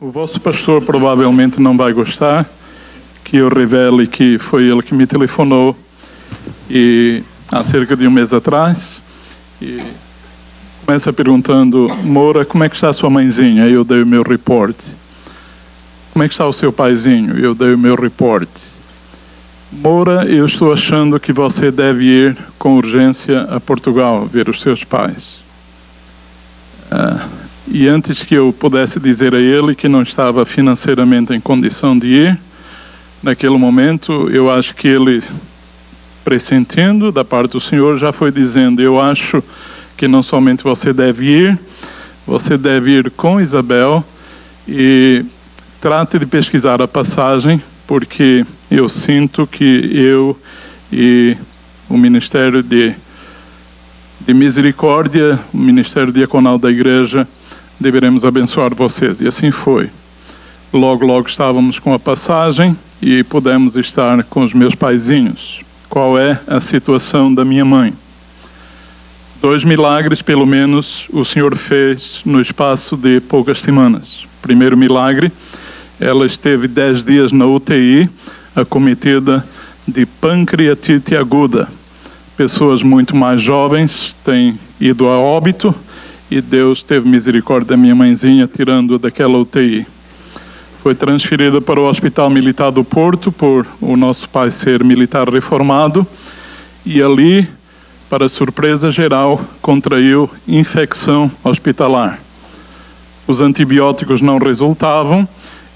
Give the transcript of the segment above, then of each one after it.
O vosso pastor provavelmente não vai gostar que eu revele que foi ele que me telefonou há cerca de um mês atrás e começa perguntando: Moura, como é que está a sua mãezinha? Eu dei o meu reporte. Como é que está o seu paizinho? Eu dei o meu reporte. Moura, eu estou achando que você deve ir com urgência a Portugal ver os seus pais. E antes que eu pudesse dizer a ele que não estava financeiramente em condição de ir, naquele momento, eu acho que ele, pressentindo da parte do Senhor, já foi dizendo: eu acho que não somente você deve ir com Isabel e trate de pesquisar a passagem, porque eu sinto que eu e o Ministério de Misericórdia, o Ministério Diaconal da Igreja, deveremos abençoar vocês. E assim foi. Logo estávamos com a passagem e pudemos estar com os meus paizinhos. Qual é a situação da minha mãe? 2 milagres, pelo menos, o Senhor fez no espaço de poucas semanas. Primeiro milagre, ela esteve 10 dias na UTI, acometida de pancreatite aguda. Pessoas muito mais jovens têm ido a óbito, e Deus teve misericórdia da minha mãezinha, tirando-a daquela UTI. Foi transferida para o Hospital Militar do Porto, por o nosso pai ser militar reformado, e ali, para surpresa geral, contraiu infecção hospitalar. Os antibióticos não resultavam,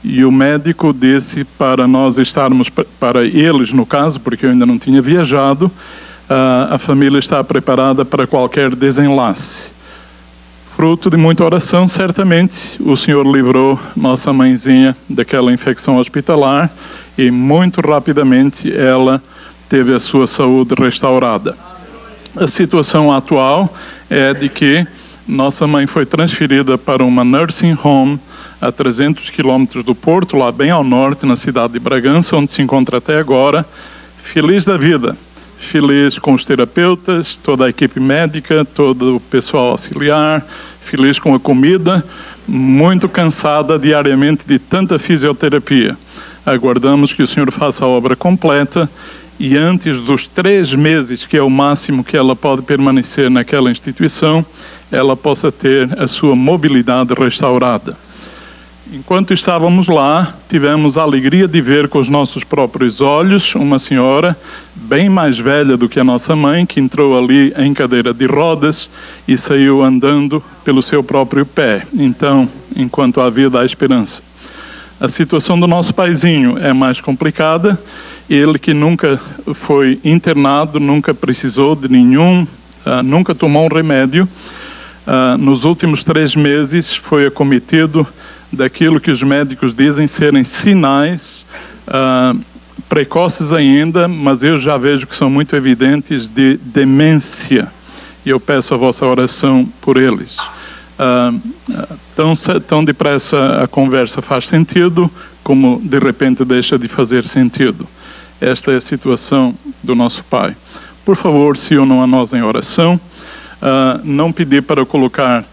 e o médico disse para nós estarmos, para eles no caso, porque eu ainda não tinha viajado, a família está preparada para qualquer desenlace. Fruto de muita oração, certamente, o Senhor livrou nossa mãezinha daquela infecção hospitalar e muito rapidamente ela teve a sua saúde restaurada. A situação atual é de que nossa mãe foi transferida para uma nursing home a 300 quilômetros do Porto, lá bem ao norte, na cidade de Bragança, onde se encontra até agora, feliz da vida. Feliz com os terapeutas, toda a equipe médica, todo o pessoal auxiliar, feliz com a comida, muito cansada diariamente de tanta fisioterapia. Aguardamos que o Senhor faça a obra completa e antes dos 3 meses, que é o máximo que ela pode permanecer naquela instituição, ela possa ter a sua mobilidade restaurada. Enquanto estávamos lá, tivemos a alegria de ver com os nossos próprios olhos uma senhora bem mais velha do que a nossa mãe, que entrou ali em cadeira de rodas e saiu andando pelo seu próprio pé. Então, enquanto há vida, há esperança. A situação do nosso paizinho é mais complicada. Ele que nunca foi internado, nunca precisou de nunca tomou um remédio. Nos últimos 3 meses foi acometido daquilo que os médicos dizem serem sinais precoces ainda, mas eu já vejo que são muito evidentes, de demência. E eu peço a vossa oração por eles. Tão depressa a conversa faz sentido, como de repente deixa de fazer sentido. Esta é a situação do nosso pai. Por favor, se unam a nós em oração. Não pedir para colocar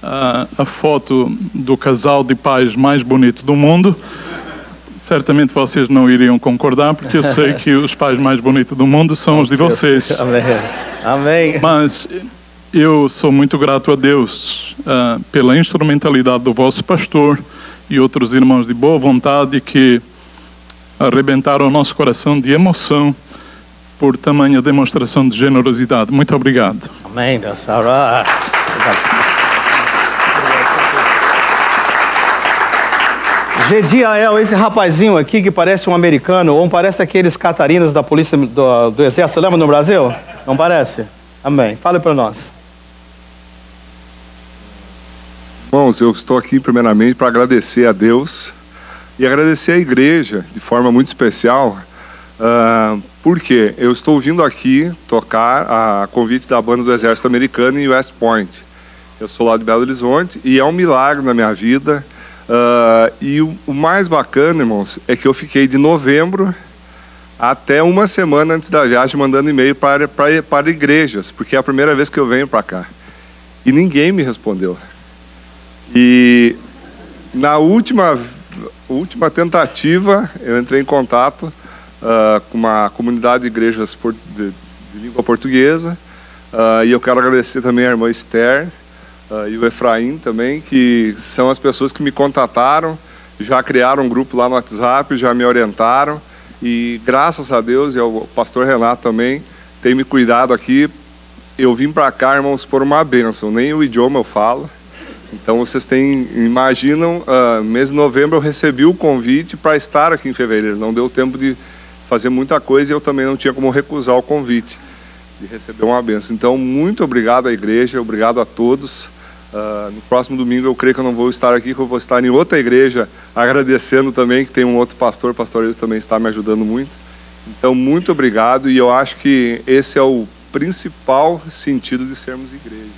a foto do casal de pais mais bonito do mundo. Certamente vocês não iriam concordar, porque eu sei que os pais mais bonitos do mundo são os de vocês. Amém. Amém. Mas eu sou muito grato a Deus pela instrumentalidade do vosso pastor e outros irmãos de boa vontade que arrebentaram o nosso coração de emoção por tamanha demonstração de generosidade. Muito obrigado. Amém. Gediael, esse rapazinho aqui que parece um americano, ou parece aqueles catarinos da polícia do exército, lembra no Brasil? Não parece? Amém. Fale para nós. Irmãos, eu estou aqui primeiramente para agradecer a Deus e agradecer a igreja de forma muito especial, porque eu estou vindo aqui tocar a convite da banda do exército americano em West Point. Eu sou lá de Belo Horizonte e é um milagre na minha vida. E o mais bacana, irmãos, é que eu fiquei de novembro até uma semana antes da viagem mandando e-mail para igrejas, porque é a primeira vez que eu venho para cá. E ninguém me respondeu. E Na última tentativa, eu entrei em contato com uma comunidade de igrejas de língua portuguesa, e eu quero agradecer também a irmã Esther e o Efraim também, que são as pessoas que me contataram, já criaram um grupo lá no WhatsApp, já me orientaram, e graças a Deus, e ao pastor Renato também, tem me cuidado aqui. Eu vim para cá, irmãos, por uma bênção, nem o idioma eu falo. Então vocês imaginam, mês de novembro eu recebi o convite para estar aqui em fevereiro. Não deu tempo de fazer muita coisa e eu também não tinha como recusar o convite de receber uma bênção. Então, muito obrigado à igreja, obrigado a todos. No próximo domingo eu creio que eu não vou estar aqui, que eu vou estar em outra igreja, agradecendo também, que tem um outro pastor, o pastor Ilson também está me ajudando muito. Então, muito obrigado, e eu acho que esse é o principal sentido de sermos igreja.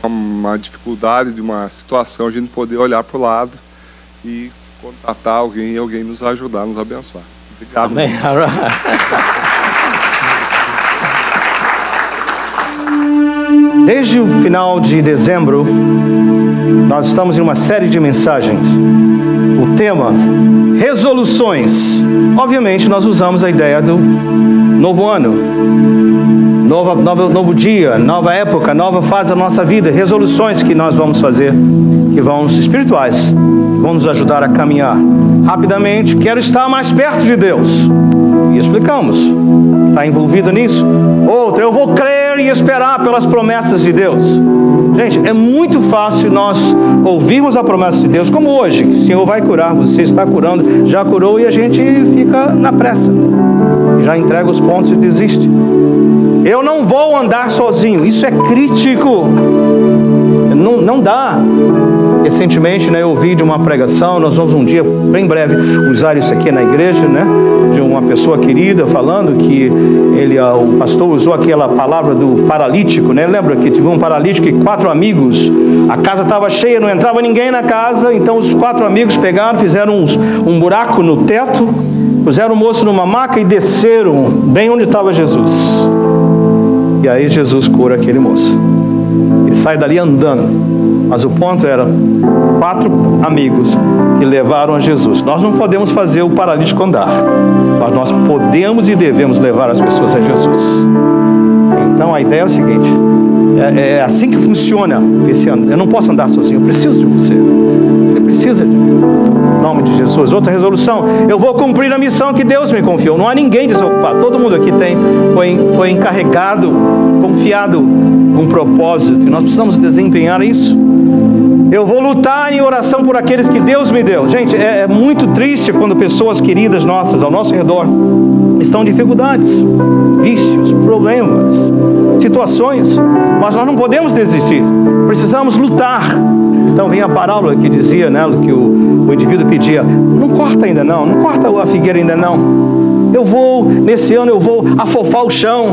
Uma dificuldade de uma situação, a gente poder olhar para o lado e contatar alguém e alguém nos ajudar, nos abençoar. Obrigado. Amém. Desde o final de dezembro, nós estamos em uma série de mensagens. O tema, resoluções. Obviamente, nós usamos a ideia do novo ano. Novo dia, nova época, nova fase da nossa vida, resoluções que nós vamos fazer, que vão ser espirituais, vão nos ajudar a caminhar rapidamente. Quero estar mais perto de Deus, e explicamos, está envolvido nisso. Outra, eu vou crer e esperar pelas promessas de Deus. Gente, é muito fácil nós ouvirmos a promessa de Deus, como hoje, o Senhor vai curar, você está curando, já curou, e a gente fica na pressa, já entrega os pontos e desiste. Eu não vou andar sozinho, isso é crítico, não dá. Recentemente, eu ouvi de uma pregação, nós vamos um dia, bem breve, usar isso aqui na igreja, de uma pessoa querida, falando que o pastor usou aquela palavra do paralítico, lembra que teve um paralítico e 4 amigos, a casa estava cheia, não entrava ninguém na casa, então os 4 amigos pegaram, fizeram um buraco no teto, puseram o moço numa maca e desceram bem onde estava Jesus. E aí Jesus cura aquele moço. Ele sai dali andando. Mas o ponto era 4 amigos que levaram a Jesus. Nós não podemos fazer o paralítico andar, mas nós podemos e devemos levar as pessoas a Jesus. Então a ideia é o seguinte: é assim que funciona esse ano. Eu não posso andar sozinho, eu preciso de você. Você precisa de mim. Em nome de Jesus. Outra resolução: eu vou cumprir a missão que Deus me confiou. Não há ninguém desocupado. Todo mundo aqui foi encarregado, confiado um propósito, e nós precisamos desempenhar isso. Eu vou lutar em oração por aqueles que Deus me deu. Gente, é muito triste quando pessoas queridas nossas ao nosso redor estão em dificuldades, vícios, problemas, situações, mas nós não podemos desistir, precisamos lutar. Então vem a parábola que dizia, que o indivíduo pedia: não corta ainda não corta a figueira ainda não, nesse ano eu vou afofar o chão,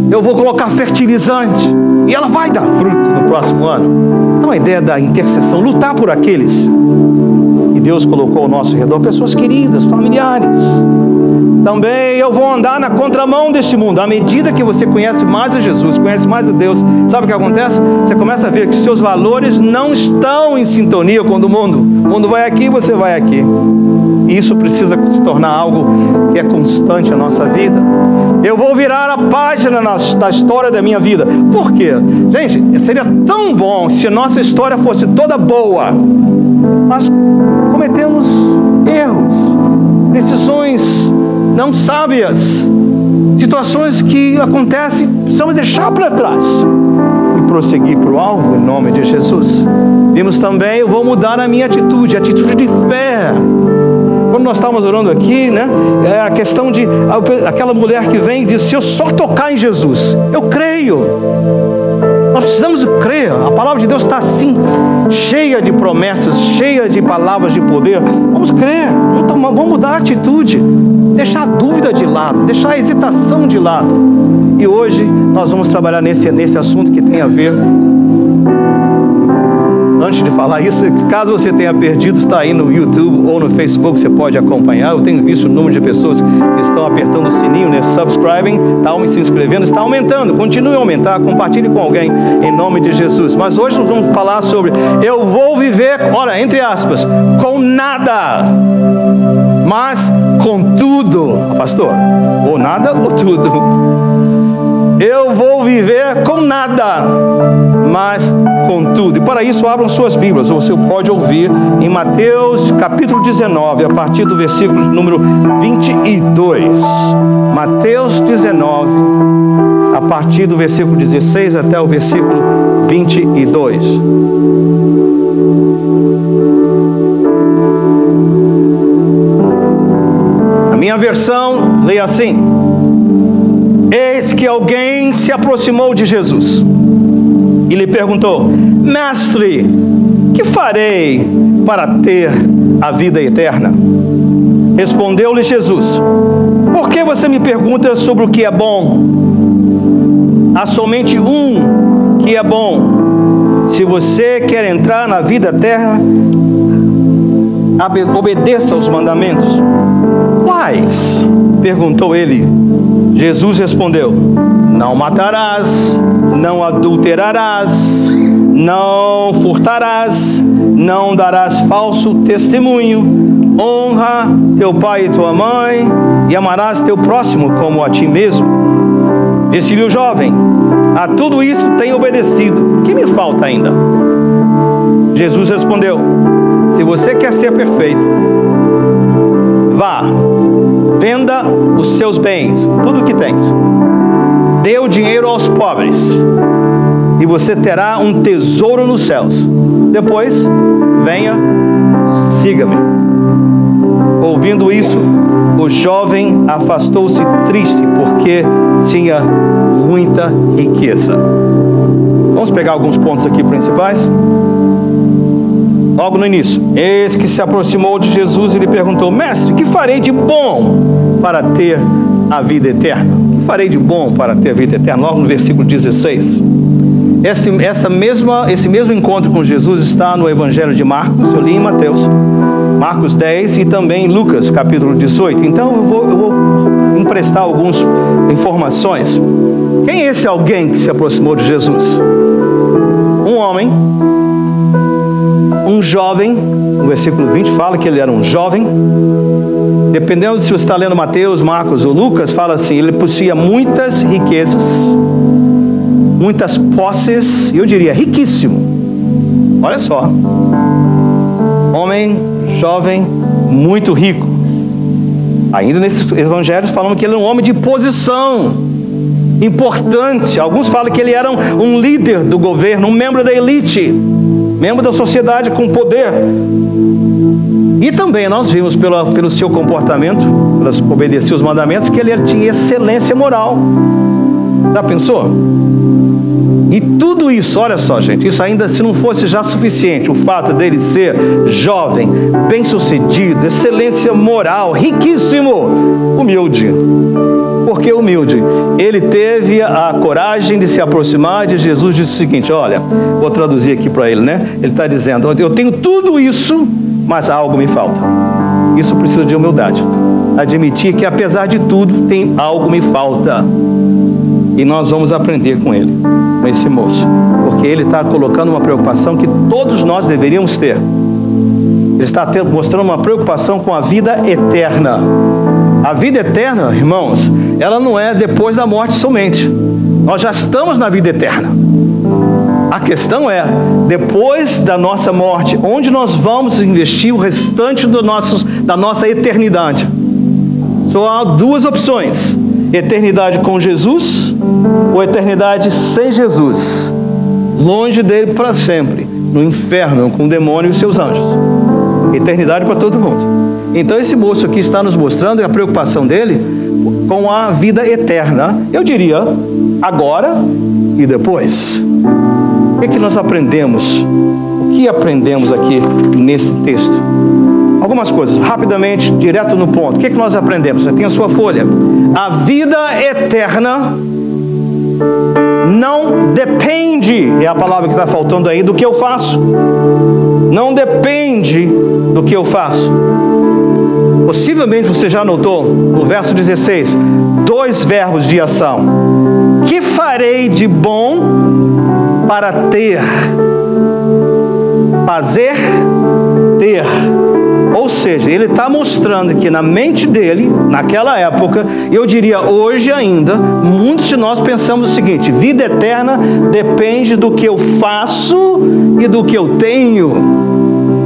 eu vou colocar fertilizante, e ela vai dar fruto no próximo ano. Então a ideia da intercessão, lutar por aqueles que Deus colocou ao nosso redor, pessoas queridas, familiares. Também eu vou andar na contramão deste mundo. À medida que você conhece mais a Jesus, conhece mais a Deus, sabe o que acontece? Você começa a ver que seus valores não estão em sintonia com o do mundo. O mundo vai aqui, você vai aqui. E isso precisa se tornar algo que é constante na nossa vida. Eu vou virar a página da história da minha vida. Por quê? Gente, seria tão bom se a nossa história fosse toda boa, mas cometemos erros, decisões não sábias, situações que acontecem, precisamos deixar para trás e prosseguir para o alvo em nome de Jesus. Vimos também, eu vou mudar a minha atitude de fé. Quando nós estávamos orando aqui, é a questão de aquela mulher que vem e diz: se eu só tocar em Jesus, eu creio. Nós precisamos crer. A palavra de Deus está assim, cheia de promessas, cheia de palavras de poder. Vamos crer, vamos mudar a atitude, deixar a dúvida de lado, deixar a hesitação de lado. E hoje nós vamos trabalhar nesse assunto que tem a ver antes de falar isso, caso você tenha perdido, está aí no YouTube ou no Facebook, você pode acompanhar. Eu tenho visto o número de pessoas que estão apertando o sininho, né? Subscribing, se inscrevendo, está aumentando. Continue a aumentar, compartilhe com alguém em nome de Jesus. Mas hoje nós vamos falar sobre: eu vou viver, olha, entre aspas, com nada, mas com tudo. Pastor, ou nada ou tudo. Eu vou viver com nada, mas com tudo. E para isso, abram suas Bíblias. Você pode ouvir em Mateus capítulo 19, a partir do versículo número 22. Mateus 19, a partir do versículo 16 até o versículo 22. A minha versão lê assim: eis que alguém se aproximou de Jesus e lhe perguntou: mestre, que farei para ter a vida eterna? Respondeu-lhe Jesus: por que você me pergunta sobre o que é bom? Há somente um que é bom. Se você quer entrar na vida eterna, obedeça aos mandamentos. Quais? Perguntou ele. Jesus respondeu: não matarás, não adulterarás, não furtarás, não darás falso testemunho, honra teu pai e tua mãe, e amarás teu próximo como a ti mesmo. Disse-lhe o jovem: a tudo isso tenho obedecido, que me falta ainda? Jesus respondeu: se você quer ser perfeito, vá, venda os seus bens, tudo o que tens, dê o dinheiro aos pobres, e você terá um tesouro nos céus. Depois, venha, siga-me. Ouvindo isso, o jovem afastou-se triste, porque tinha muita riqueza. Vamos pegar alguns pontos aqui principais. Logo no início: eis que se aproximou de Jesus e lhe perguntou: mestre, que farei de bom para ter a vida eterna? Que farei de bom para ter a vida eterna? Logo no versículo 16. Esse mesmo encontro com Jesus está no Evangelho de Marcos. Eu li em Mateus, Marcos 10 e também em Lucas capítulo 18. Então eu vou emprestar algumas informações. Quem é esse alguém que se aproximou de Jesus? Um homem, um jovem. No versículo 20 fala que ele era um jovem. Dependendo de se você está lendo Mateus, Marcos ou Lucas, fala assim: ele possuía muitas riquezas, muitas posses, e eu diria riquíssimo. Olha só, homem, jovem, muito rico. Ainda nesses evangelhos falam que ele era um homem de posição importante. Alguns falam que ele era um líder do governo, um membro da elite, membro da sociedade com poder. E também nós vimos pelo seu comportamento, por obedecer os mandamentos, que ele tinha excelência moral. Já pensou? E tudo isso, olha só, gente, isso ainda se não fosse já suficiente, o fato dele ser jovem, bem-sucedido, excelência moral, riquíssimo, humilde. Por que humilde? Ele teve a coragem de se aproximar de Jesus e disse o seguinte: olha, vou traduzir aqui para ele, né? Ele está dizendo: eu tenho tudo isso, mas algo me falta. Isso precisa de humildade. Admitir que apesar de tudo, tem algo me falta. E nós vamos aprender com ele, com esse moço, porque ele está colocando uma preocupação que todos nós deveríamos ter. Ele está mostrando uma preocupação com a vida eterna. A vida eterna, irmãos, ela não é depois da morte somente. Nós já estamos na vida eterna. A questão é, depois da nossa morte, onde nós vamos investir o restante da nossa eternidade? Só há duas opções: eternidade com Jesus ou eternidade sem Jesus, longe dele para sempre, no inferno com o demônio e os seus anjos. Eternidade para todo mundo. Então esse moço aqui está nos mostrando a preocupação dele com a vida eterna. Eu diria, agora e depois. O que nós aprendemos? O que aprendemos aqui nesse texto? Algumas coisas, rapidamente, direto no ponto. O que nós aprendemos? Você tem a sua folha. A vida eterna não depende, é a palavra que está faltando aí, do que eu faço. Não depende do que eu faço. Possivelmente você já notou, no verso 16, 2 verbos de ação. Que farei de bom para ter? Fazer, ter. Ou seja, ele está mostrando que na mente dele, naquela época, eu diria hoje ainda, muitos de nós pensamos o seguinte: vida eterna depende do que eu faço e do que eu tenho.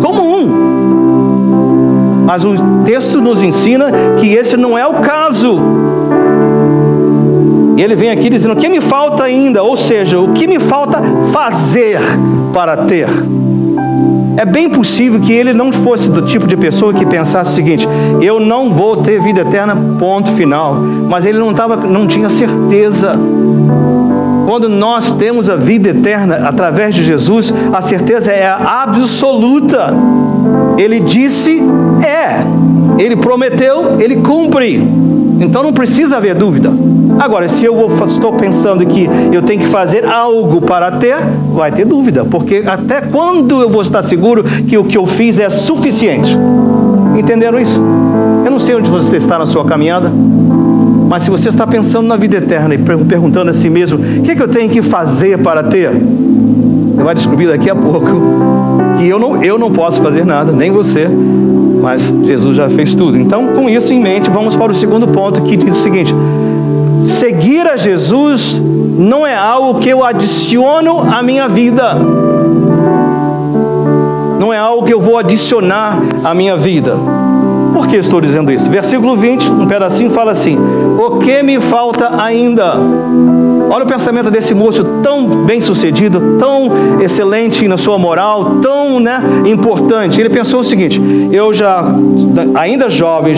Comum. Mas o texto nos ensina que esse não é o caso. E ele vem aqui dizendo: o que me falta ainda? Ou seja, o que me falta fazer para ter? É bem possível que ele não fosse do tipo de pessoa que pensasse o seguinte: eu não vou ter vida eterna, ponto final. Mas ele não tinha certeza. Quando nós temos a vida eterna através de Jesus, a certeza é absoluta. Ele disse, ele prometeu, ele cumpre. Então não precisa haver dúvida. Agora, se eu estou pensando que eu tenho que fazer algo para ter, vai ter dúvida, porque até quando eu vou estar seguro que o que eu fiz é suficiente? Entenderam isso? Eu não sei onde você está na sua caminhada, mas se você está pensando na vida eterna e perguntando a si mesmo: o que é que eu tenho que fazer para ter? Você vai descobrir daqui a pouco que eu não posso fazer nada, nem você, mas Jesus já fez tudo. Então, com isso em mente, vamos para o segundo ponto, que diz o seguinte: seguir a Jesus não é algo que eu adiciono à minha vida. Não é algo que eu vou adicionar à minha vida. Por que estou dizendo isso? Versículo 20, um pedacinho, fala assim: o que me falta ainda? Olha o pensamento desse moço tão bem sucedido, tão excelente na sua moral, tão importante. Ele pensou o seguinte: ainda jovem,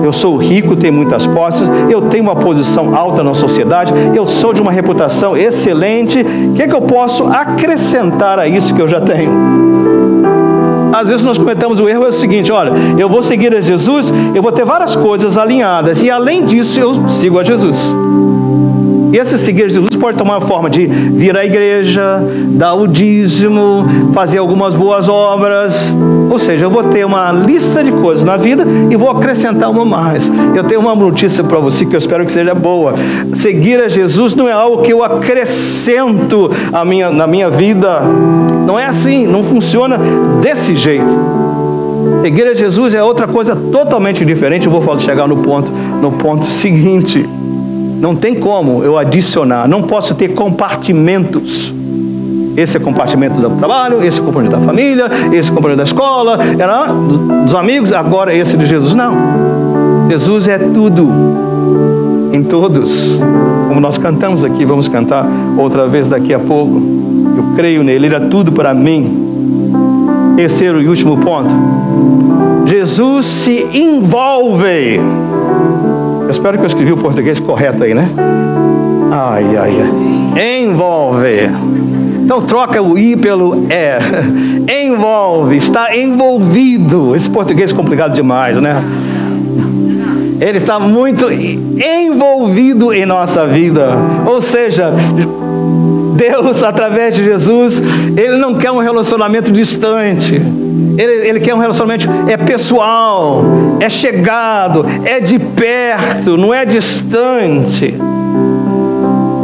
eu sou rico, tenho muitas posses, eu tenho uma posição alta na sociedade, eu sou de uma reputação excelente, o que é que eu posso acrescentar a isso que eu já tenho? Às vezes nós cometemos o erro, é o seguinte: olha, eu vou seguir a Jesus, eu vou ter várias coisas alinhadas, e além disso eu sigo a Jesus. E esse seguir a Jesus pode tomar a forma de vir à igreja, dar o dízimo, fazer algumas boas obras. Ou seja, eu vou ter uma lista de coisas na vida e vou acrescentar uma mais. Eu tenho uma notícia para você que eu espero que seja boa. Seguir a Jesus não é algo que eu acrescento na minha vida. Não é assim, não funciona desse jeito. Seguir a Jesus é outra coisa totalmente diferente. Eu vou chegar no ponto seguinte. Não tem como eu adicionar, não posso ter compartimentos. Esse é compartimento do trabalho, esse é compartimento da família, esse é compartimento da escola, dos amigos, agora esse de Jesus. Não. Jesus é tudo, em todos. Como nós cantamos aqui, vamos cantar outra vez daqui a pouco. Eu creio nele, ele é tudo para mim. Terceiro e último ponto: Jesus se envolve. Eu espero que eu escrevi o português correto aí, né? Envolve. Então troca o I pelo E. Envolve, está envolvido. Esse português é complicado demais, né? Ele está muito envolvido em nossa vida. Ou seja, Deus, através de Jesus, Ele não quer um relacionamento distante. Ele quer um relacionamento pessoal, é chegado, é de perto, não é distante.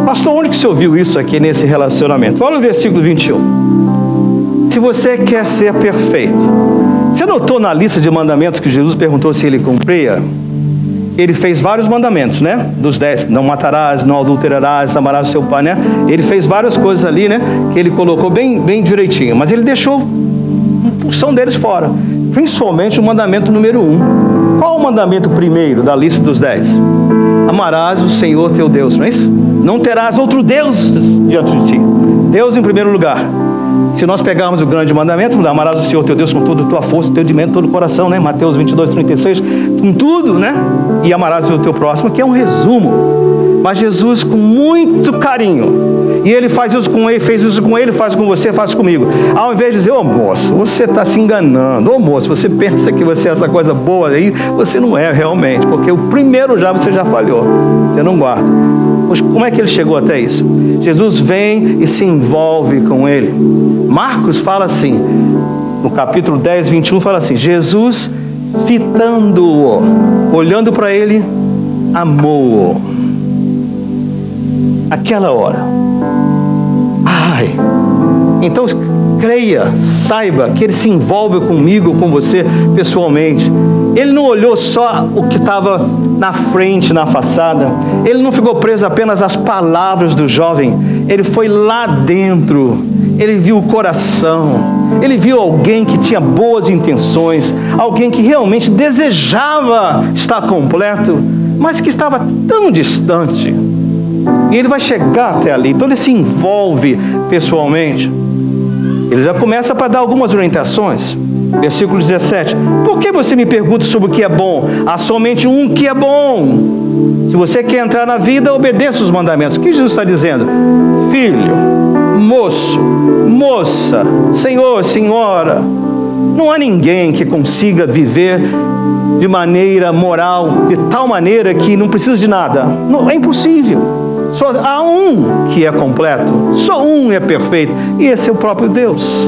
Pastor, onde que você ouviu isso aqui nesse relacionamento? Olha o versículo 21. Se você quer ser perfeito, você notou na lista de mandamentos que Jesus perguntou se ele cumpria? Ele fez vários mandamentos, né? Dos 10, não matarás, não adulterarás, amarás o seu pai, né? Ele fez várias coisas ali, né? Que ele colocou bem direitinho, mas ele deixou uma porção deles fora, principalmente o mandamento número 1. Qual o mandamento primeiro da lista dos 10? Amarás o Senhor teu Deus, não é isso? Não terás outro Deus diante de ti. Deus em primeiro lugar. Se nós pegarmos o grande mandamento, amarás o Senhor teu Deus com toda a tua força, teu entendimento, todo o coração, né? Mateus 22:36, com tudo, né? E amarás o teu próximo, que é um resumo. Mas Jesus, com muito carinho, e ele faz isso com ele, fez isso com ele, faz com você, faz comigo. Ao invés de dizer: ô moço, você está se enganando, ô moço, você pensa que você é essa coisa boa aí, você não é realmente, porque o primeiro você já falhou, você não guarda. Como é que ele chegou até isso? Jesus vem e se envolve com ele. Marcos fala assim, no capítulo 10, 21, fala assim: Jesus, fitando-o, olhando para ele, amou-o. Aquela hora. Ai, então creia, saiba que ele se envolve comigo, com você pessoalmente. Ele não olhou só o que estava na frente, na façada. Ele não ficou preso apenas às palavras do jovem. Ele foi lá dentro. Ele viu o coração. Ele viu alguém que tinha boas intenções, alguém que realmente desejava estar completo, mas que estava tão distante. E ele vai chegar até ali. Então ele se envolve pessoalmente. Ele já começa para dar algumas orientações. Versículo 17: por que você me pergunta sobre o que é bom? Há somente um que é bom. Se você quer entrar na vida, obedeça os mandamentos. O que Jesus está dizendo? Filho, moço, moça, senhor, senhora, não há ninguém que consiga viver de maneira moral, de tal maneira que não precisa de nada. Não, é impossível. Só há um que é completo, só um é perfeito, e esse é o próprio Deus.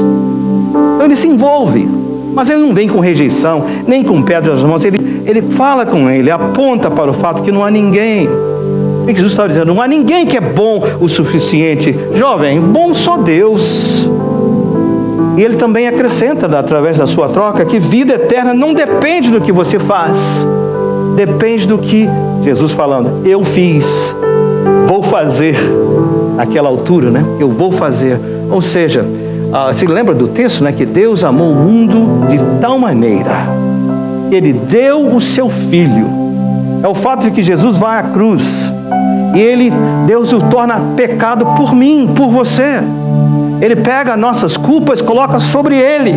Então ele se envolve, mas ele não vem com rejeição, nem com pedras nas mãos. Ele fala com ele, aponta para o fato que não há ninguém. O que Jesus está dizendo? Não há ninguém que é bom o suficiente. Jovem, bom só Deus. E ele também acrescenta, através da sua troca, que vida eterna não depende do que você faz, depende do que Jesus falando: eu fiz, vou fazer. Aquela altura, né? Eu vou fazer. Ou seja, se lembra do texto, né? Que Deus amou o mundo de tal maneira que Ele deu o seu Filho. É o fato de que Jesus vai à cruz e Deus o torna pecado por mim, por você. Ele pega nossas culpas e coloca sobre Ele.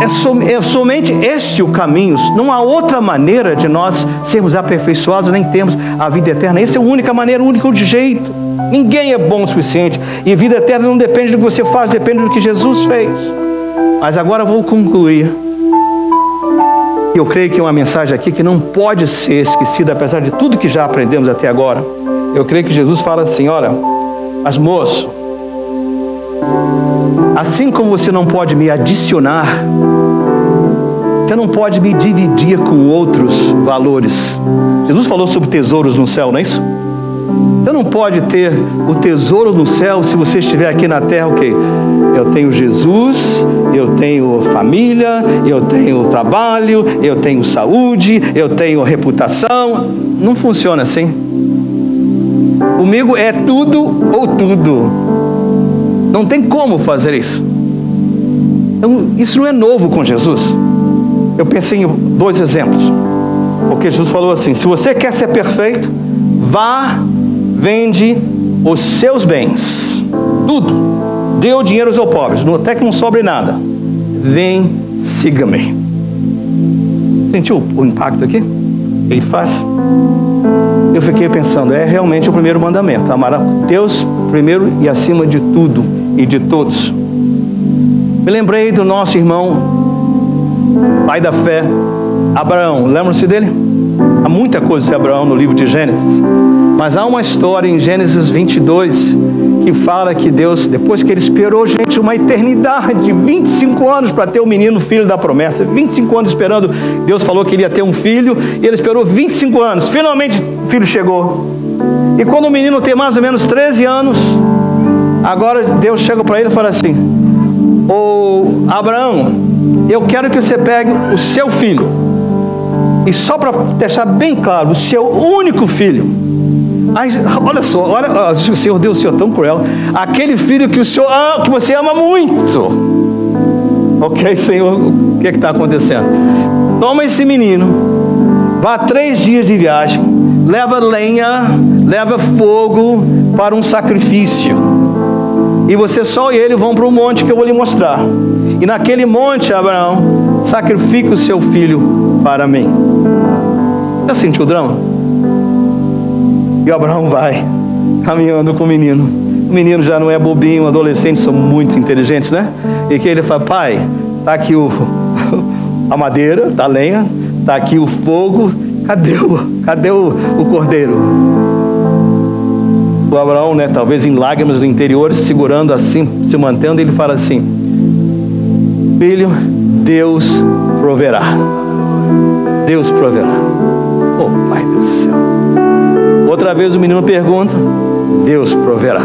É somente esse o caminho. Não há outra maneira de nós sermos aperfeiçoados, nem termos a vida eterna. Essa é a única maneira, o único jeito. Ninguém é bom o suficiente. E vida eterna não depende do que você faz, depende do que Jesus fez. Mas agora eu vou concluir. Eu creio que é uma mensagem aqui que não pode ser esquecida, apesar de tudo que já aprendemos até agora. Eu creio que Jesus fala assim: olha, mas moço, assim como você não pode me adicionar, você não pode me dividir com outros valores. Jesus falou sobre tesouros no céu, não é isso? Você não pode ter o tesouro no céu se você estiver aqui na terra, ok? Eu tenho Jesus, eu tenho família, eu tenho trabalho, eu tenho saúde, eu tenho reputação. Não funciona assim. Comigo é tudo ou tudo. Não tem como fazer isso. Então, isso não é novo com Jesus. Eu pensei em 2 exemplos. Porque Jesus falou assim: se você quer ser perfeito, vá, vende os seus bens, tudo, dê o dinheiro aos pobres, até que não sobre nada. Vem, siga-me. Sentiu o impacto aqui? Ele faz. Eu fiquei pensando, é realmente o primeiro mandamento: amar a Deus primeiro e acima de tudo e de todos. Me lembrei do nosso irmão, pai da fé, Abraão. Lembram-se dele? Há muita coisa de Abraão no livro de Gênesis, mas há uma história em Gênesis 22 que fala que Deus, depois que ele esperou, gente, uma eternidade, 25 anos para ter o menino, filho da promessa, 25 anos esperando. Deus falou que ele ia ter um filho e ele esperou 25 anos, finalmente o filho chegou. E quando o menino tem mais ou menos 13 anos, agora Deus chega para ele e fala assim: ô Abraão, eu quero que você pegue o seu filho, e só para deixar bem claro, o seu único filho. Aí, olha só, olha, o Senhor Deus, o Senhor tão cruel. Aquele filho que o Senhor que você ama muito. Ok, Senhor, o que está acontecendo? Toma esse menino, vá 3 dias de viagem, leva lenha, leva fogo para um sacrifício. E você só e ele vão para um monte que eu vou lhe mostrar. E naquele monte, Abraão, sacrifica o seu filho para mim. Você sentiu o drama? E Abraão vai caminhando com o menino. O menino já não é bobinho, adolescentes são muito inteligentes, né? E que ele fala: pai, tá aqui a madeira, tá a lenha, tá aqui o fogo, cadê o cordeiro? O Abraão, né, talvez em lágrimas do interior, segurando assim, se mantendo, ele fala assim: filho, Deus proverá. Deus proverá. Oh, Pai do céu. Outra vez o menino pergunta, Deus proverá.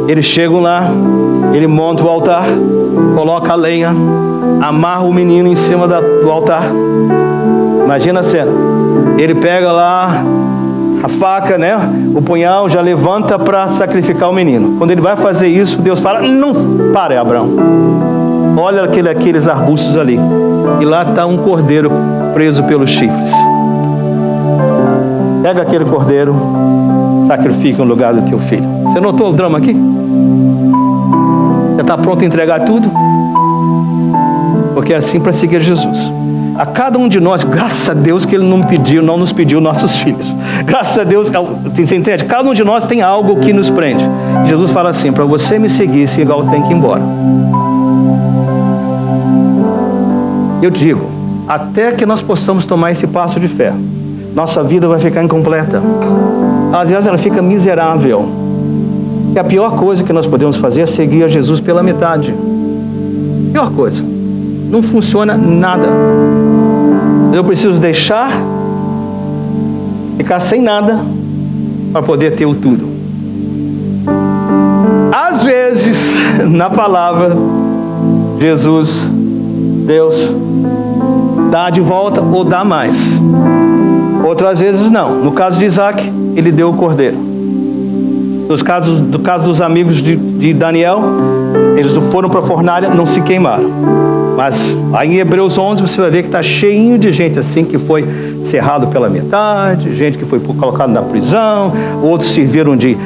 Eles chegam lá, ele monta o altar, coloca a lenha, amarra o menino em cima do altar. Imagina a cena. Ele pega lá a faca, né, o punhal, já levanta para sacrificar o menino. Quando ele vai fazer isso, Deus fala: não, para, Abraão. Olha aqueles arbustos ali. E lá está um cordeiro preso pelos chifres. Pega aquele cordeiro, sacrifica no lugar do teu filho. Você notou o drama aqui? Já está pronto a entregar tudo? Porque é assim para seguir Jesus. A cada um de nós, graças a Deus que Ele não nos pediu nossos filhos. Graças a Deus, você entende? Cada um de nós tem algo que nos prende. Jesus fala assim: para você me seguir, esse igual tem que ir embora. Eu digo, até que nós possamos tomar esse passo de fé, nossa vida vai ficar incompleta. Às vezes ela fica miserável. E a pior coisa que nós podemos fazer é seguir a Jesus pela metade. Pior coisa. Não funciona nada. Eu preciso deixar, ficar sem nada, para poder ter o tudo. Às vezes, na palavra, Jesus, Deus, dá de volta ou dá mais. Outras vezes não. No caso de Isaac, ele deu o cordeiro. No caso dos amigos de Daniel, eles foram para a fornalha, não se queimaram. Mas aí em Hebreus 11 você vai ver que está cheinho de gente assim que foi cerrado pela metade, gente que foi colocado na prisão, outros serviram de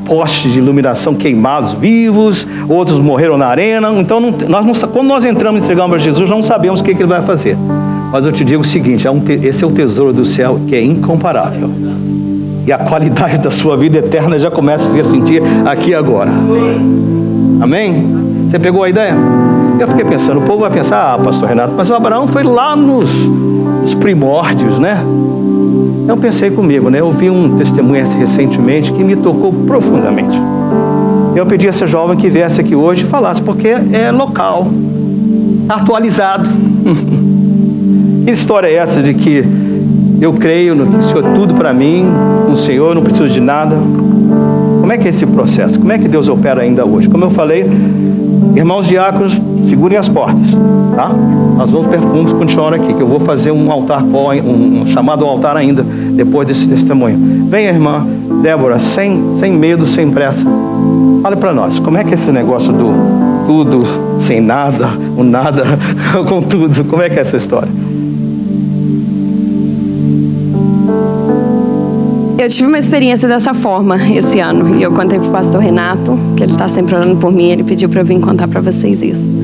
postes de iluminação queimados vivos, outros morreram na arena. Então quando nós entramos e entregamos para Jesus, não sabemos o que Ele vai fazer. Mas eu te digo o seguinte: esse é o tesouro do céu que é incomparável. E a qualidade da sua vida eterna já começa a se sentir aqui agora. Amém? Você pegou a ideia? Eu fiquei pensando, o povo vai pensar: pastor Renato, mas o Abraão foi lá nos primórdios, né? Eu pensei comigo, né? Eu vi um testemunho recentemente que me tocou profundamente. Eu pedi a esse jovem que viesse aqui hoje e falasse, porque é local, atualizado. Que história é essa de que eu creio no que o Senhor é tudo para mim, no Senhor, não preciso de nada? Como é que é esse processo? Como é que Deus opera ainda hoje? Como eu falei, irmãos diáconos, segurem as portas, tá? Nós vamos continuar aqui, que eu vou fazer um altar, um chamado ao altar ainda, depois desse testemunho. Venha, irmã Débora, sem medo, sem pressa. Fale para nós, como é que é esse negócio do tudo, sem nada, o nada com tudo? Como é que é essa história? Eu tive uma experiência dessa forma esse ano, e eu contei para o pastor Renato, que ele está sempre orando por mim, ele pediu para eu vir contar para vocês isso.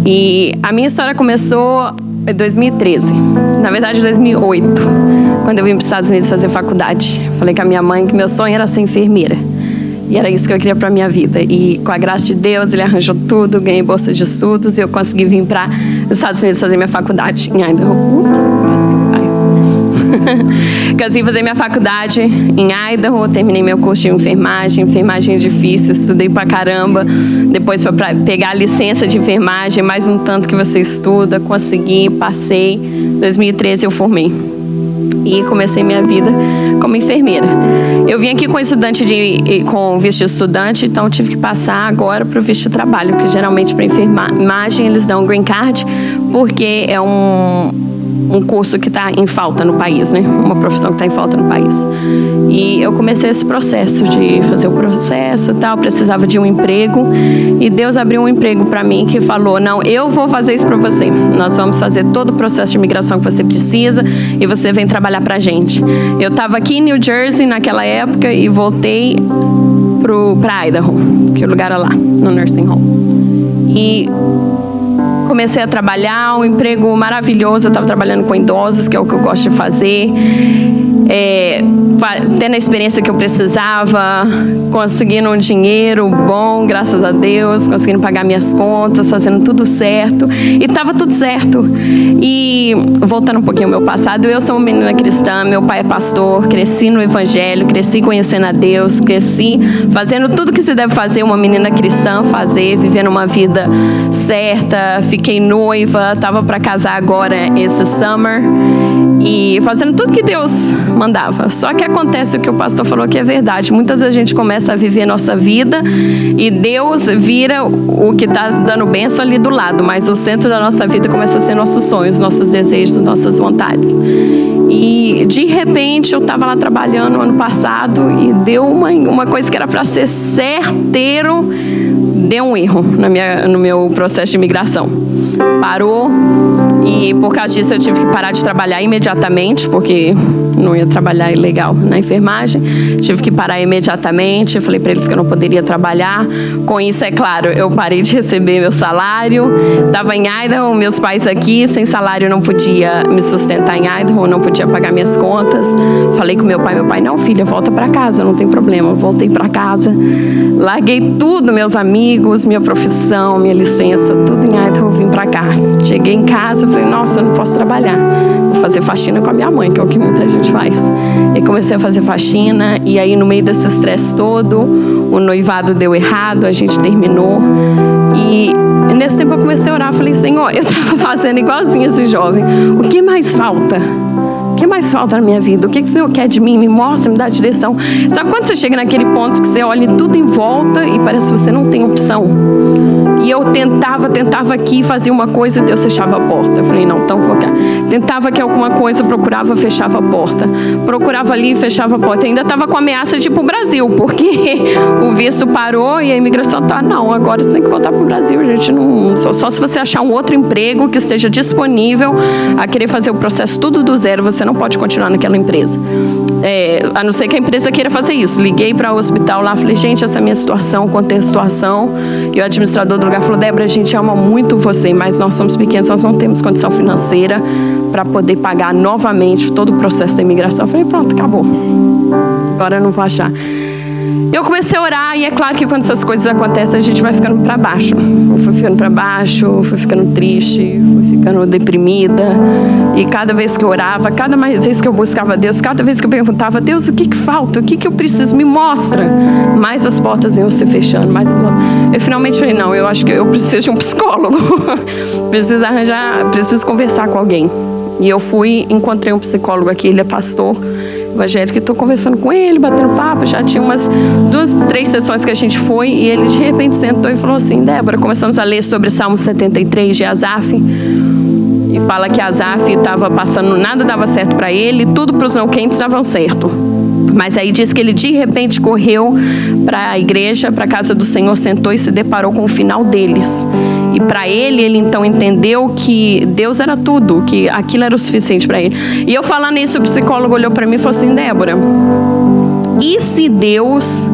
E a minha história começou em 2013, na verdade 2008, quando eu vim para os Estados Unidos fazer faculdade. Falei com a minha mãe que meu sonho era ser enfermeira, e era isso que eu queria para a minha vida. E com a graça de Deus, ele arranjou tudo, ganhei bolsa de estudos, e eu consegui vir para os Estados Unidos fazer minha faculdade em Idaho. Consegui fazer minha faculdade em Idaho, terminei meu curso de enfermagem é difícil, estudei pra caramba. Depois foi pra pegar a licença de enfermagem, mais um tanto que você estuda, consegui, passei. Em 2013 eu formei e comecei minha vida como enfermeira. Eu vim aqui com com visto de estudante, então tive que passar agora para o visto de trabalho, que geralmente para enfermagem eles dão um green card, porque é um curso que está em falta no país, né? Uma profissão que está em falta no país. E eu comecei esse processo de fazer o processo e tal, precisava de um emprego, e Deus abriu um emprego para mim que falou: não, eu vou fazer isso para você. Nós vamos fazer todo o processo de imigração que você precisa e você vem trabalhar para a gente. Eu estava aqui em New Jersey naquela época e voltei para Idaho, que o lugar era lá, no nursing home. E comecei a trabalhar, um emprego maravilhoso. Eu estava trabalhando com idosos, que é o que eu gosto de fazer. tendo a experiência que eu precisava, conseguindo um dinheiro bom, graças a Deus, conseguindo pagar minhas contas, fazendo tudo certo, e estava tudo certo. E voltando um pouquinho ao meu passado, eu sou uma menina cristã, meu pai é pastor, cresci no evangelho, cresci conhecendo a Deus, cresci fazendo tudo que se deve fazer uma menina cristã fazer, vivendo uma vida certa, fiquei noiva, estava para casar agora esse summer, e fazendo tudo que Deus mandava. Só que acontece o que o pastor falou que é verdade. Muitas vezes a gente começa a viver nossa vida e Deus vira o que está dando bênção ali do lado, mas o centro da nossa vida começa a ser nossos sonhos, nossos desejos, nossas vontades. E de repente eu estava lá trabalhando ano passado e deu uma coisa que era para ser certeiro, deu um erro no meu processo de imigração. Parou, e por causa disso eu tive que parar de trabalhar imediatamente, porque não ia trabalhar ilegal na enfermagem. Tive que parar imediatamente. Eu falei para eles que eu não poderia trabalhar. Com isso, é claro, eu parei de receber meu salário. Estava em Idaho, meus pais aqui, sem salário, não podia me sustentar em Idaho, não podia pagar minhas contas. Falei com meu pai, não, filha, volta para casa, não tem problema. Voltei para casa, larguei tudo, meus amigos, minha profissão, minha licença, tudo em Idaho, vim para cá. Cheguei em casa, falei, nossa, eu não posso trabalhar. Vou fazer faxina com a minha mãe, que é o que muita gente faz. E comecei a fazer faxina, e aí no meio desse estresse todo, o noivado deu errado, a gente terminou. E nesse tempo eu comecei a orar, falei, Senhor, eu estava fazendo igualzinho esse jovem. O que mais falta? O que mais falta na minha vida? O que o Senhor quer de mim? Me mostra, me dá direção. Sabe quando você chega naquele ponto que você olha tudo em volta e parece que você não tem opção? E eu tentava aqui, fazia uma coisa e Deus fechava a porta. Eu falei, não, então vou cá. Tentava aqui alguma coisa, procurava, fechava a porta. Procurava ali, fechava a porta. Eu ainda estava com ameaça de ir para o Brasil, porque o visto parou e a imigração tá, não, agora você tem que voltar para o Brasil. A gente não, só se você achar um outro emprego que esteja disponível a querer fazer o processo tudo do zero, você não pode continuar naquela empresa. A não ser que a empresa queira fazer isso. Liguei para o hospital lá, falei, gente, essa é a minha situação, contei a situação. E o administrador do lugar falou, Débora, a gente ama muito você, mas nós somos pequenos, nós não temos condição financeira para poder pagar novamente todo o processo da imigração. Eu falei, pronto, acabou. Agora eu não vou achar. Eu comecei a orar, e é claro que quando essas coisas acontecem, a gente vai ficando para baixo. Eu fui ficando para baixo, fui ficando triste, fui ficando deprimida. E cada vez que eu orava, cada vez que eu buscava Deus, cada vez que eu perguntava, Deus, o que falta? O que eu preciso? Me mostra. Mais as portas iam se fechando, mais as portas. Eu finalmente falei, não, eu acho que eu preciso de um psicólogo. Preciso conversar com alguém. E eu encontrei um psicólogo aqui, ele é pastor evangélico, estou conversando com ele, batendo papo, já tinha umas 2, 3 sessões que a gente foi, e ele de repente sentou e falou assim, Débora, começamos a ler sobre Salmo 73 de Asaf, e fala que Asaf estava passando, nada dava certo para ele, tudo para os não crentes dava certo. Mas aí diz que ele de repente correu para a igreja, para a casa do Senhor, sentou e se deparou com o final deles. E para ele então entendeu que Deus era tudo, que aquilo era o suficiente para ele. E eu falando isso, o psicólogo olhou para mim e falou assim, Débora, e se Deus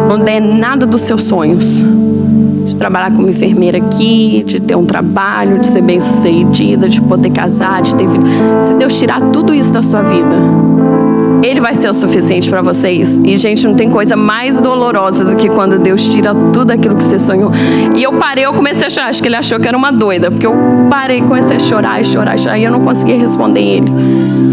não der nada dos seus sonhos? De trabalhar como enfermeira aqui, de ter um trabalho, de ser bem-sucedida, de poder casar, de ter vida. Se Deus tirar tudo isso da sua vida, Ele vai ser o suficiente para vocês. E, gente, não tem coisa mais dolorosa do que quando Deus tira tudo aquilo que você sonhou. E eu parei, eu comecei a chorar. Acho que ele achou que era uma doida, porque eu parei, comecei a chorar, e eu não conseguia responder ele.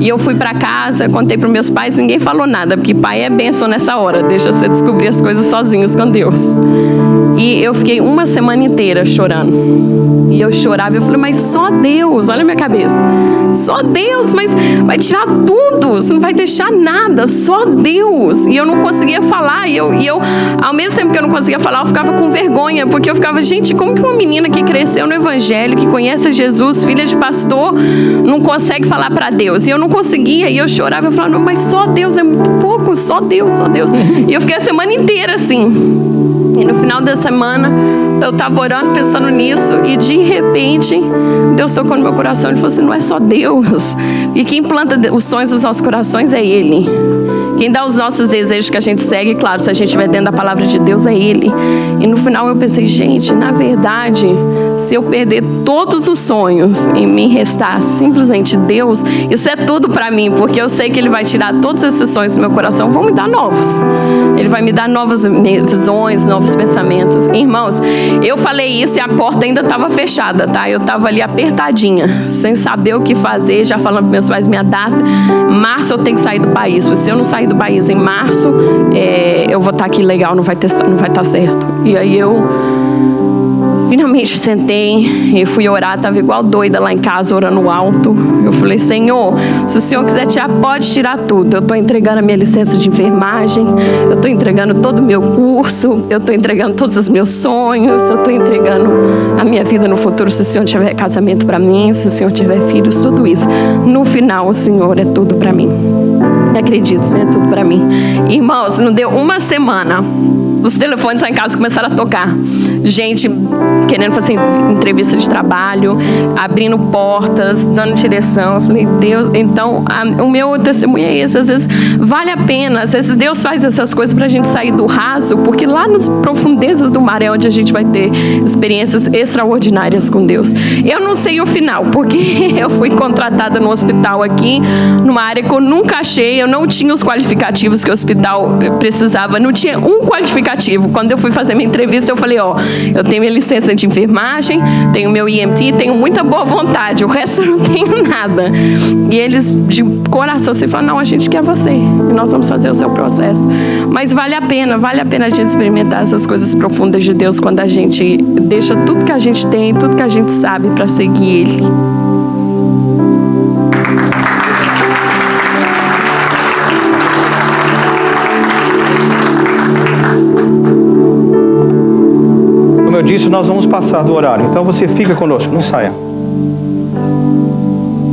E eu fui para casa, contei para meus pais, ninguém falou nada, porque pai é bênção nessa hora, deixa você descobrir as coisas sozinhos com Deus. E eu fiquei uma semana inteira chorando. E eu chorava, eu falei, mas só Deus, olha a minha cabeça. Só Deus, mas vai tirar tudo, você não vai deixar nada, só Deus. E eu não conseguia falar, e eu ao mesmo tempo que eu não conseguia falar, eu ficava com vergonha, porque eu ficava, gente, como que uma menina que cresceu no evangelho, que conhece Jesus, filha de pastor, não consegue falar para Deus? E eu não conseguia, e eu chorava, eu falava, não, mas só Deus é muito pouco, só Deus, só Deus. E eu fiquei a semana inteira assim. E no final da semana, eu estava orando, pensando nisso, e de repente, Deus tocou no meu coração e falou assim, não é só Deus. E quem planta os sonhos dos nossos corações é Ele. Quem dá os nossos desejos que a gente segue, claro, se a gente estiver dentro da palavra de Deus, é Ele. E no final eu pensei, gente, na verdade, Se eu perder todos os sonhos e me restar simplesmente Deus, isso é tudo para mim, porque eu sei que Ele vai tirar todos esses sonhos do meu coração, vão me dar novos. Ele vai me dar novas visões, novos pensamentos. Irmãos, eu falei isso e a porta ainda estava fechada, tá? Eu estava ali apertadinha, sem saber o que fazer, já falando para meus pais, minha data, março eu tenho que sair do país. Se eu não sair do país em março, eu vou estar aqui legal, não vai estar certo. E aí eu finalmente sentei e fui orar, estava igual doida lá em casa, orando alto. Eu falei, Senhor, se o Senhor quiser tirar, pode tirar tudo. Eu estou entregando a minha licença de enfermagem, eu estou entregando todo o meu curso, eu estou entregando todos os meus sonhos, eu estou entregando a minha vida no futuro, se o Senhor tiver casamento para mim, se o Senhor tiver filhos, tudo isso. No final, o Senhor é tudo para mim. Eu acredito, o Senhor é tudo para mim. Irmãos, não deu uma semana, os telefones lá em casa começaram a tocar. Gente querendo fazer entrevista de trabalho, abrindo portas, dando direção. Eu falei, Deus, então o meu testemunho é esse. Às vezes vale a pena, às vezes Deus faz essas coisas para a gente sair do raso, porque lá nas profundezas do mar é onde a gente vai ter experiências extraordinárias com Deus. Eu não sei o final, porque eu fui contratada no hospital aqui, numa área que eu nunca achei, eu não tinha os qualificativos que o hospital precisava, não tinha um qualificativo. Quando eu fui fazer minha entrevista, eu falei, eu tenho minha licença de enfermagem, tenho meu IMT, tenho muita boa vontade, o resto eu não tenho nada. E eles, de coração, se falam, não, a gente quer você, e nós vamos fazer o seu processo. Mas vale a pena a gente experimentar essas coisas profundas de Deus, quando a gente deixa tudo que a gente tem, tudo que a gente sabe para seguir Ele. Como eu disse, nós vamos passar do horário, então você fica conosco, não saia.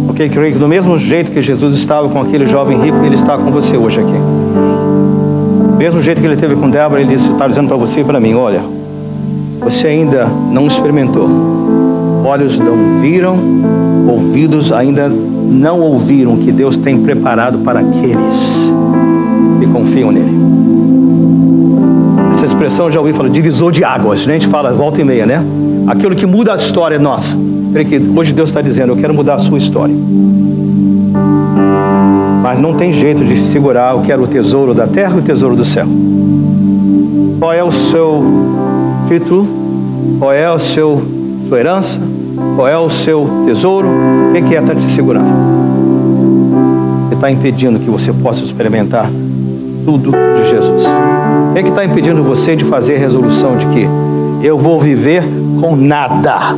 Ok? Creio que do mesmo jeito que Jesus estava com aquele jovem rico, Ele está com você hoje aqui. Do mesmo jeito que Ele teve com Débora, Ele está dizendo para você e para mim, olha, você ainda não experimentou, olhos não viram, ouvidos ainda não ouviram o que Deus tem preparado para aqueles que confiam nele. Essa expressão eu já ouvi falar, divisor de águas, né? A gente fala volta e meia, né? Aquilo que muda a história nossa. Creio que hoje Deus está dizendo, eu quero mudar a sua história. Mas não tem jeito de segurar, eu quero o tesouro da terra e o tesouro do céu. Qual é o seu título? Qual é a sua herança? Qual é o seu tesouro? O que está te segurando? Que está impedindo que você possa experimentar tudo de Jesus? O que está impedindo você de fazer a resolução de que eu vou viver com nada,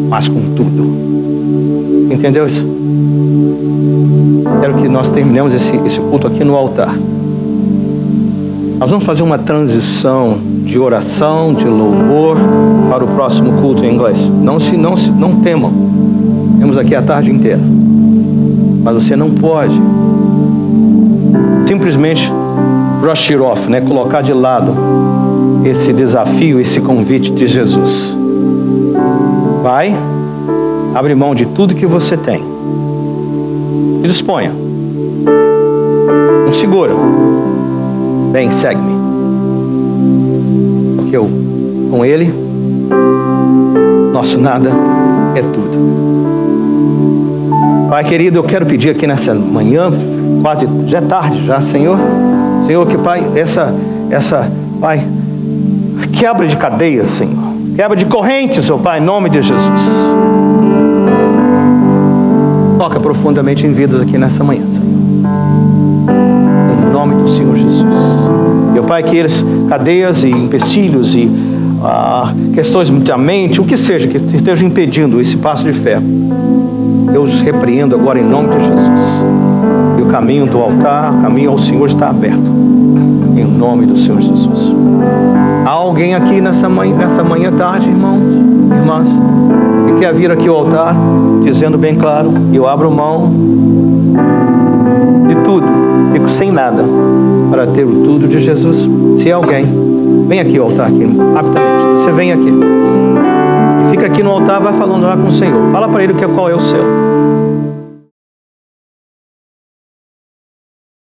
mas com tudo? Entendeu isso? Quero que nós terminemos esse culto aqui no altar. Nós vamos fazer uma transição de oração, de louvor para o próximo culto em inglês. Não temam. Temos aqui a tarde inteira. Mas você não pode simplesmente brush it off, né? Colocar de lado esse desafio, esse convite de Jesus. Vai, abre mão de tudo que você tem e disponha. Não segura. Vem, segue-me. Porque com Ele, nosso nada é tudo. Pai querido, eu quero pedir aqui nessa manhã, quase já é tarde já, Senhor, que Pai, essa Pai, quebra de cadeias, Senhor, quebra de correntes, ó Pai, em nome de Jesus. Toca profundamente em vidas aqui nessa manhã, Senhor, em nome do Senhor Jesus. Meu Pai, que eles, cadeias e empecilhos e questões da mente, o que seja que esteja impedindo esse passo de fé, eu os repreendo agora em nome de Jesus. E o caminho do altar, o caminho ao Senhor está aberto, em nome do Senhor Jesus. Há alguém aqui nessa manhã tarde, irmãos, irmãs, que quer vir aqui ao altar, dizendo bem claro, eu abro mão de tudo, fico sem nada, para ter o tudo de Jesus. Se é alguém, vem aqui ao altar, aqui, rapidamente, você vem aqui. Fica aqui no altar, vai falando lá com o Senhor. Fala para Ele qual é o seu.